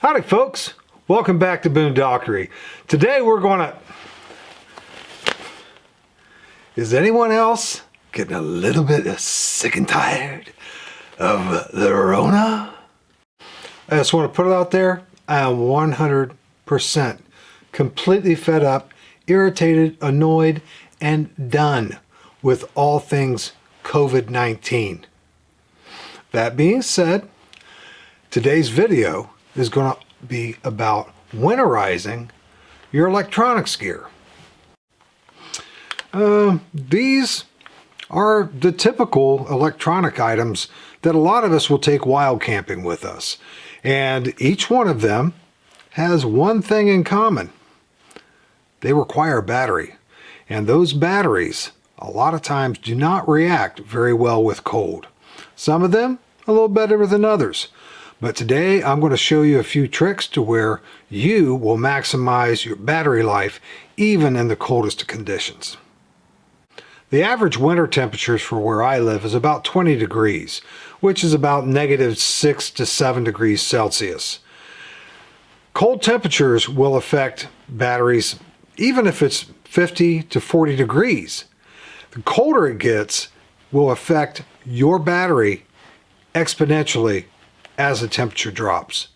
Howdy folks, welcome back to Boondockery. Today we're gonna... Is anyone else getting a little bit sick and tired of the Rona? I just want to put it out there, I am 100% completely fed up, irritated, annoyed, and done with all things COVID-19. That being said, today's video is going to be about winterizing your electronics gear. These are the typical electronic items that a lot of us will take wild camping with us. And each one of them has one thing in common. They require a battery. And those batteries, a lot of times, do not react very well with cold. Some of them a little better than others. But today I'm going to show you a few tricks to where you will maximize your battery life even in the coldest of conditions. The average winter temperatures for where I live is about 20 degrees, which is about -6 to 7 degrees Celsius. Cold temperatures will affect batteries even if it's 50 to 40 degrees. The colder it gets will affect your battery exponentially as the temperature drops.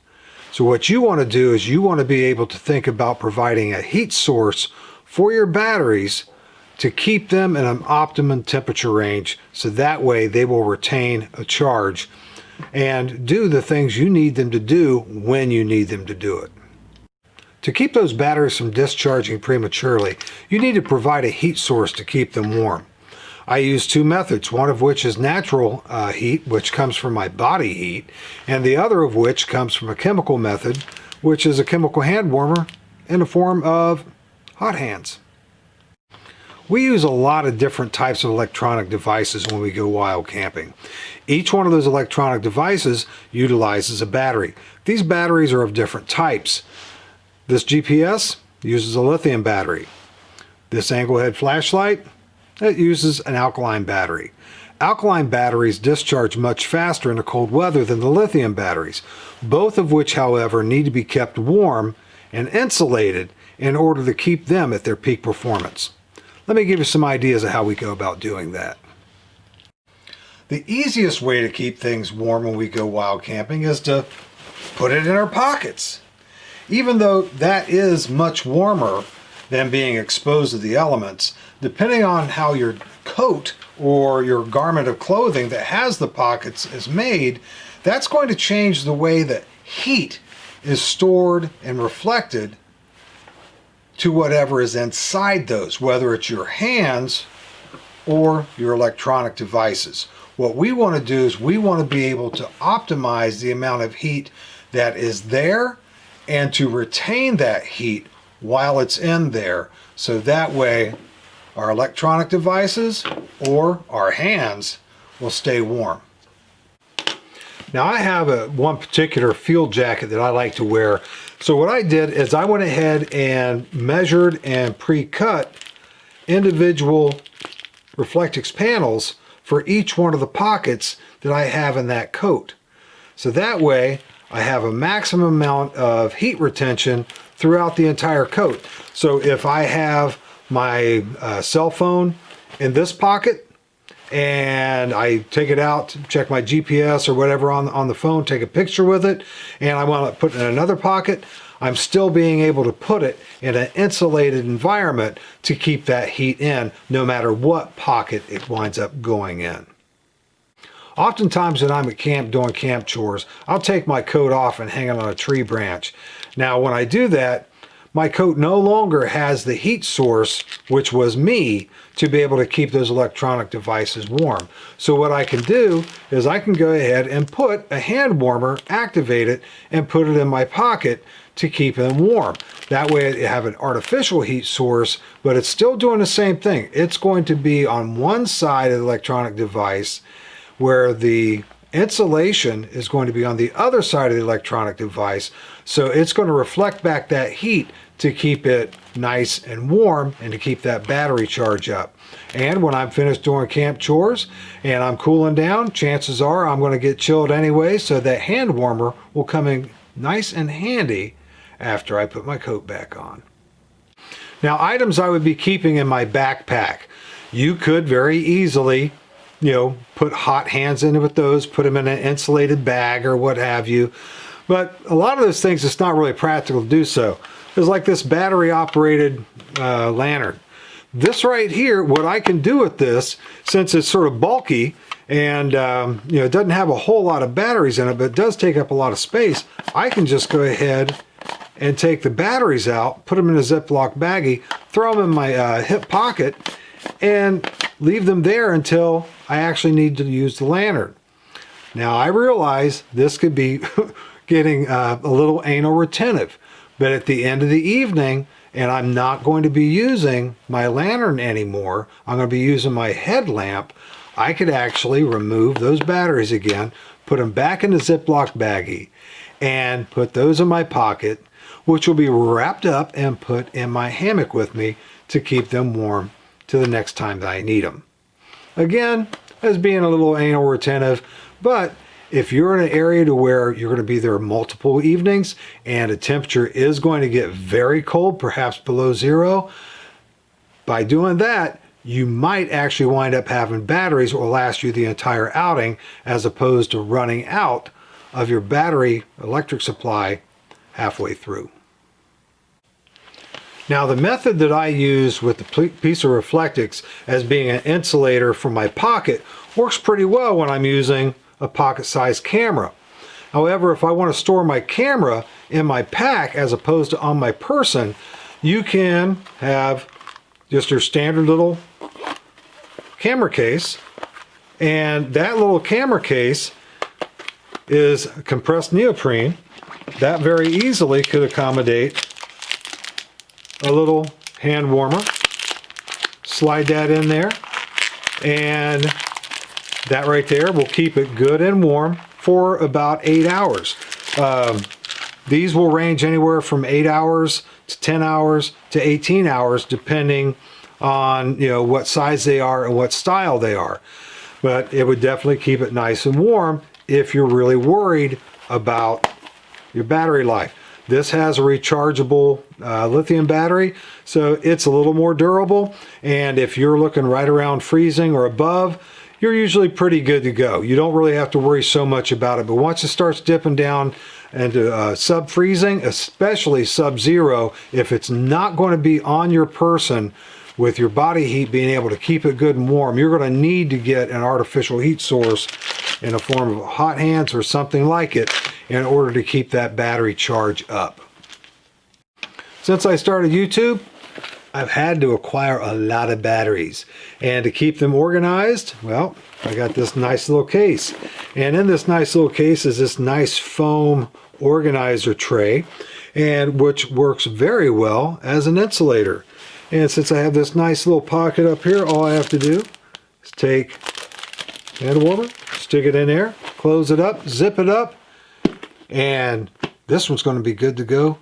So what you want to do is you want to be able to think about providing a heat source for your batteries to keep them in an optimum temperature range, so that way they will retain a charge and do the things you need them to do when you need them to do it. To keep those batteries from discharging prematurely, you need to provide a heat source to keep them warm. I use two methods, one of which is natural heat, which comes from my body heat, and the other of which comes from a chemical method, which is a chemical hand warmer in the form of hot hands. We use a lot of different types of electronic devices when we go wild camping. Each one of those electronic devices utilizes a battery. These batteries are of different types. This GPS uses a lithium battery. This angle head flashlight, it uses an alkaline battery. Alkaline batteries discharge much faster in the cold weather than the lithium batteries, both of which, however, need to be kept warm and insulated in order to keep them at their peak performance. Let me give you some ideas of how we go about doing that. The easiest way to keep things warm when we go wild camping is to put it in our pockets. Even though that is much warmer than being exposed to the elements, depending on how your coat or your garment of clothing that has the pockets is made, that's going to change the way that heat is stored and reflected to whatever is inside those, whether it's your hands or your electronic devices. What we want to do is we want to be able to optimize the amount of heat that is there and to retain that heat while it's in there, so that way our electronic devices or our hands will stay warm. Now I have one particular field jacket that I like to wear. So what I did is I went ahead and measured and pre-cut individual Reflectix panels for each one of the pockets that I have in that coat. So that way I have a maximum amount of heat retention throughout the entire coat. So if I have my cell phone in this pocket and I take it out to check my GPS or whatever on the phone, take a picture with it, and I want to put it in another pocket, I'm still being able to put it in an insulated environment to keep that heat in no matter what pocket it winds up going in. Oftentimes when I'm at camp doing camp chores, I'll take my coat off and hang it on a tree branch. Now when I do that, my coat no longer has the heat source, which was me, to be able to keep those electronic devices warm. So what I can do is I can go ahead and put a hand warmer, activate it, and put it in my pocket to keep them warm. That way I have an artificial heat source, but it's still doing the same thing. It's going to be on one side of the electronic device, where the insulation is going to be on the other side of the electronic device, so it's going to reflect back that heat to keep it nice and warm and to keep that battery charge up. And when I'm finished doing camp chores and I'm cooling down, chances are I'm going to get chilled anyway, so that hand warmer will come in nice and handy after I put my coat back on. Now, items I would be keeping in my backpack. You could very easily, put hot hands in with those, put them in an insulated bag or what have you. But a lot of those things, it's not really practical to do so. There's like this battery operated lantern. This right here, what I can do with this, since it's sort of bulky and it doesn't have a whole lot of batteries in it, but it does take up a lot of space, I can just go ahead and take the batteries out, put them in a Ziploc baggie, throw them in my hip pocket, and leave them there until I actually need to use the lantern. Now, I realize this could be getting a little anal retentive, but at the end of the evening, and I'm not going to be using my lantern anymore, I'm going to be using my headlamp, I could actually remove those batteries again, put them back in the Ziploc baggie, and put those in my pocket, which will be wrapped up and put in my hammock with me to keep them warm to the next time that I need them. Again, as being a little anal retentive, but if you're in an area to where you're going to be there multiple evenings and the temperature is going to get very cold, perhaps below zero, by doing that, you might actually wind up having batteries that will last you the entire outing as opposed to running out of your battery electric supply halfway through. Now, the method that I use with the piece of Reflectix as being an insulator for my pocket works pretty well when I'm using a pocket-sized camera. However, if I want to store my camera in my pack as opposed to on my person, you can have just your standard little camera case, and that little camera case is compressed neoprene. That very easily could accommodate a little hand warmer. Slide that in there, and that right there will keep it good and warm for about 8 hours. These will range anywhere from 8 hours to 10 hours to 18 hours depending on what size they are and what style they are. But it would definitely keep it nice and warm if you're really worried about your battery life. This has a rechargeable lithium battery, so it's a little more durable, and if you're looking right around freezing or above, you're usually pretty good to go. You don't really have to worry so much about it, but once it starts dipping down into sub-freezing, especially sub-zero, if it's not going to be on your person with your body heat being able to keep it good and warm, you're going to need to get an artificial heat source in the form of hot hands or something like it in order to keep that battery charge up. Since I started YouTube, I've had to acquire a lot of batteries, and to keep them organized, well, I got this nice little case, and in this nice little case is this nice foam organizer tray, and which works very well as an insulator. And since I have this nice little pocket up here, all I have to do is take hand warmer, stick it in there, close it up, zip it up, and this one's going to be good to go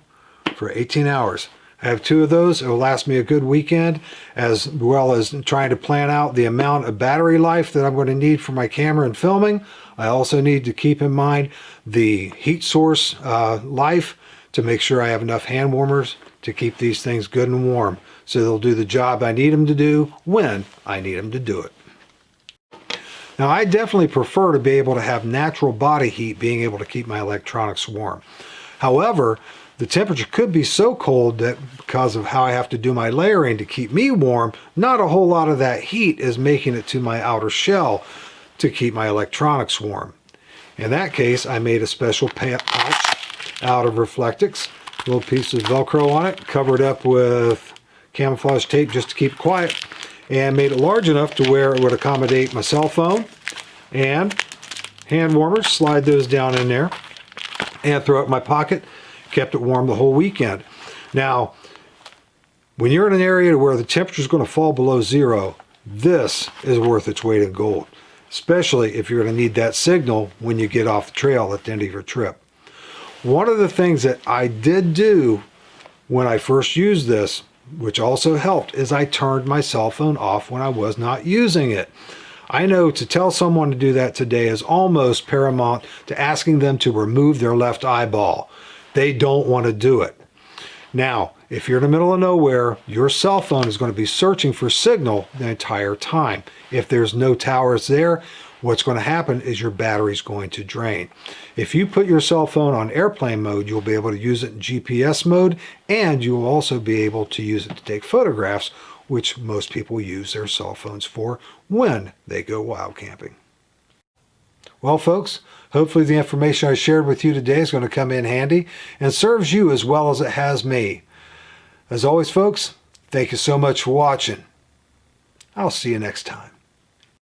for 18 hours. I have 2 of those. It will last me a good weekend, as well as trying to plan out the amount of battery life that I'm going to need for my camera and filming. I also need to keep in mind the heat source life to make sure I have enough hand warmers to keep these things good and warm, so they'll do the job I need them to do when I need them to do it. Now, I definitely prefer to be able to have natural body heat being able to keep my electronics warm. However, the temperature could be so cold that because of how I have to do my layering to keep me warm, not a whole lot of that heat is making it to my outer shell to keep my electronics warm. In that case, I made a special pouch out of Reflectix, a little piece of Velcro on it, covered up with camouflage tape just to keep it quiet, and made it large enough to where it would accommodate my cell phone and hand warmers. Slide those down in there and throw it in my pocket. Kept it warm the whole weekend. Now, when you're in an area where the temperature is going to fall below zero, this is worth its weight in gold, especially if you're going to need that signal when you get off the trail at the end of your trip. One of the things that I did do when I first used this, which also helped, is I turned my cell phone off when I was not using it. I know to tell someone to do that today is almost paramount to asking them to remove their left eyeball. They don't want to do it. Now, if you're in the middle of nowhere, your cell phone is going to be searching for signal the entire time. If there's no towers there, what's going to happen is your battery's going to drain. If you put your cell phone on airplane mode, you'll be able to use it in GPS mode, and you'll also be able to use it to take photographs, which most people use their cell phones for when they go wild camping. Well, folks, hopefully the information I shared with you today is going to come in handy and serves you as well as it has me. As always, folks, thank you so much for watching. I'll see you next time.